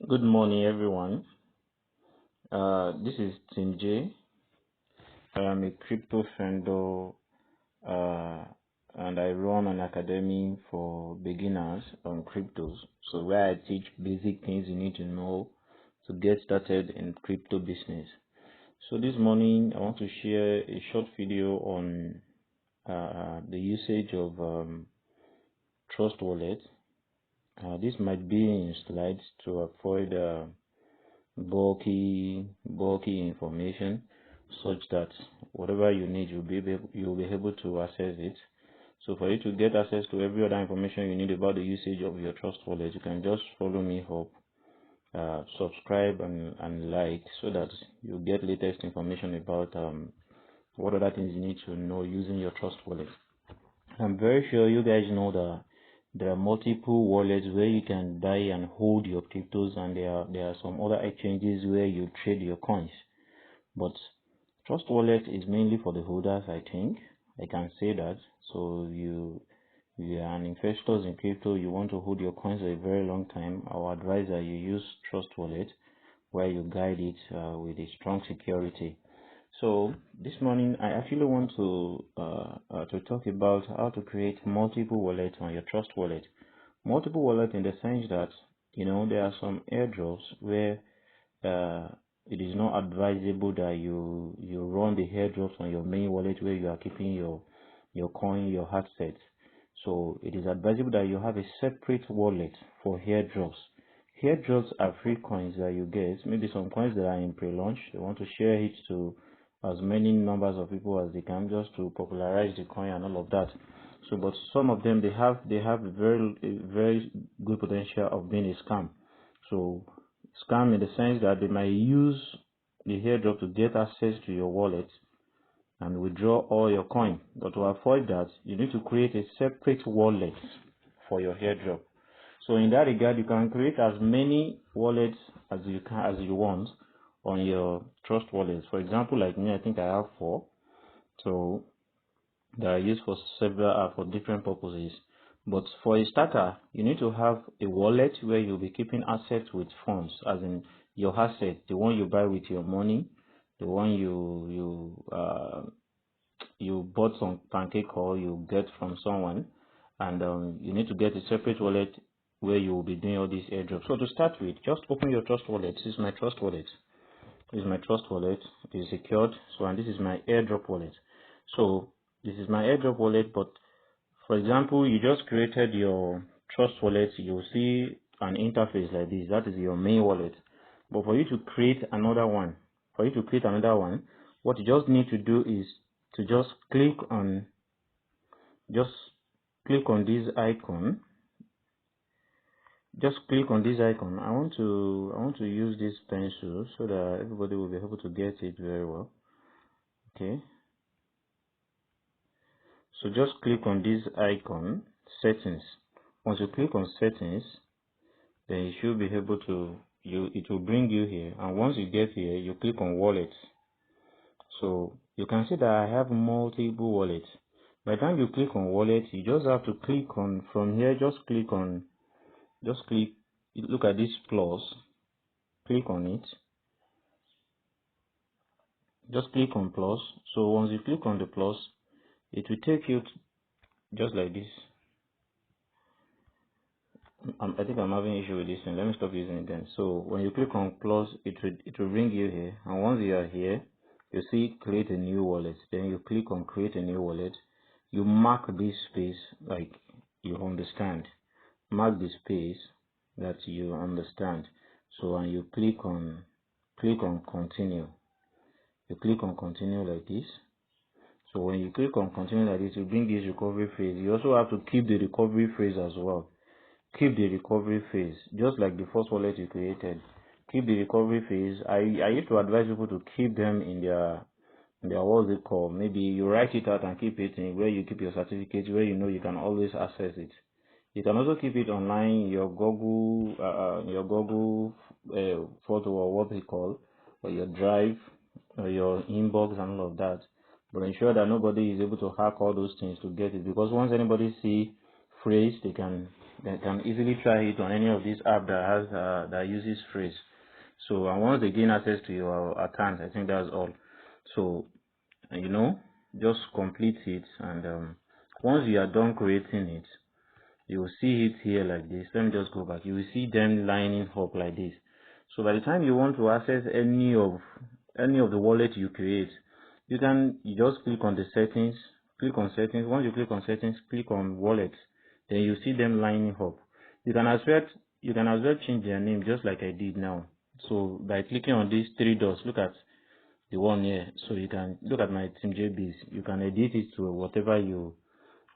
Good morning, everyone. This is Tim J. I am a crypto vendor, and I run an academy for beginners on cryptos. So where I teach basic things you need to know to get started in crypto business. So this morning I want to share a short video on the usage of Trust Wallet. This might be in slides to avoid bulky information, such that whatever you need you'll be able to access it. So for you to get access to every other information you need about the usage of your Trust Wallet, you can just follow me up, subscribe and like, so that you get latest information about what other things you need to know using your Trust Wallet. I'm very sure you guys know that there are multiple wallets where you can buy and hold your cryptos, and there are some other exchanges where you trade your coins. But Trust Wallet is mainly for the holders, I think. I can say that. So you are an investor in crypto, you want to hold your coins for a very long time, I would advise that you use Trust Wallet, where you guide it with a strong security. So this morning I actually want to talk about how to create multiple wallets on your Trust Wallet. Multiple wallet in the sense that there are some airdrops where it is not advisable that you run the airdrops on your main wallet where you are keeping your coin, your assets. So it is advisable that you have a separate wallet for airdrops. Airdrops are free coins that you get, maybe some coins that are in pre-launch. They want to share it to as many numbers of people as they can, just to popularize the coin and all of that. So, but some of them, they have a very good potential of being a scam. So scam in the sense that they might use the airdrop to get access to your wallet and withdraw all your coin. But to avoid that, you need to create a separate wallet for your airdrop. So in that regard, you can create as many wallets as you want on your Trust Wallet. For example, like me, I think I have 4. So that are used for for different purposes. But for a starter, you need to have a wallet where you'll be keeping assets with funds, as in your asset, the one you buy with your money, the one you bought some pancake or you get from someone, and you need to get a separate wallet where you will be doing all these airdrops. So to start with, just open your Trust Wallet. This is my Trust Wallet. This is my Trust Wallet. It is secured. So, and this is my airdrop wallet. So this is my airdrop wallet, but for example, you just created your Trust Wallet, you'll see an interface like this. That is your main wallet. But for you to create another one, what you just need to do is to just click on this icon. Just click on this icon. I want to use this pencil so that everybody will be able to get it very well. Okay. So just click on this icon, settings. Once you click on settings, then you should be able to it will bring you here, and once you get here, you click on wallets. So you can see that I have multiple wallets. By the time you click on wallet, you just have to click on from here. Look at this plus, click on it. Just click on plus. So once you click on the plus, it will take you just like this. I think I'm having issue with this thing. Let me stop using it then. So when you click on plus, it will bring you here, and once you are here, you see create a new wallet. Then you click on create a new wallet. You mark this space like you understand. Mark the space that you understand. So and you click on continue. You click on continue like this. So when you click on continue like this, you bring this recovery phase. You also have to keep the recovery phase as well. Keep the recovery phase, just like the first wallet you created. Keep the recovery phase. I used to advise people to keep them in their what's it called? Maybe you write it out and keep it in where you keep your certificates, where you know you can always access it. You can also keep it online, your Google photo, or what they call, or your drive, or your inbox and all of that. But ensure that nobody is able to hack all those things to get it, because once anybody see phrase, they can they can easily try it on any of these apps that has that uses phrase. So and once they gain access to your account, I think that's all. So just complete it, and once you are done creating it, you will see it here like this. Let me just go back. You will see them lining up like this. So by the time you want to access any of the wallet you create, you just click on the settings, click on settings. Once you click on settings, click on wallet, then you see them lining up. You can as well change their name just like I did now. So by clicking on these three dots, look at the one here. So you can look at my Team JBs. You can edit it to whatever you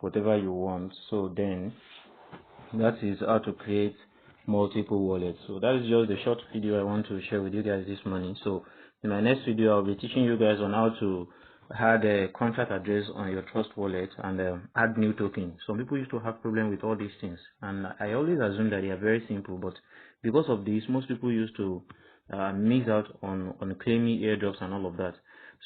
want. So then that is how to create multiple wallets. So that is just the short video I want to share with you guys this morning. So in my next video, I'll be teaching you guys on how to add a contract address on your Trust wallet and add new token. Some people used to have problem with all these things, and I always assume that they are very simple, but because of this, most people used to miss out on claiming airdrops and all of that.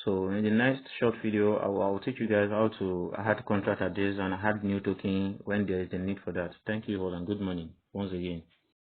So in the next short video, I'll teach you guys how to add contract address and add new token when there is a need for that. Thank you all and good morning once again.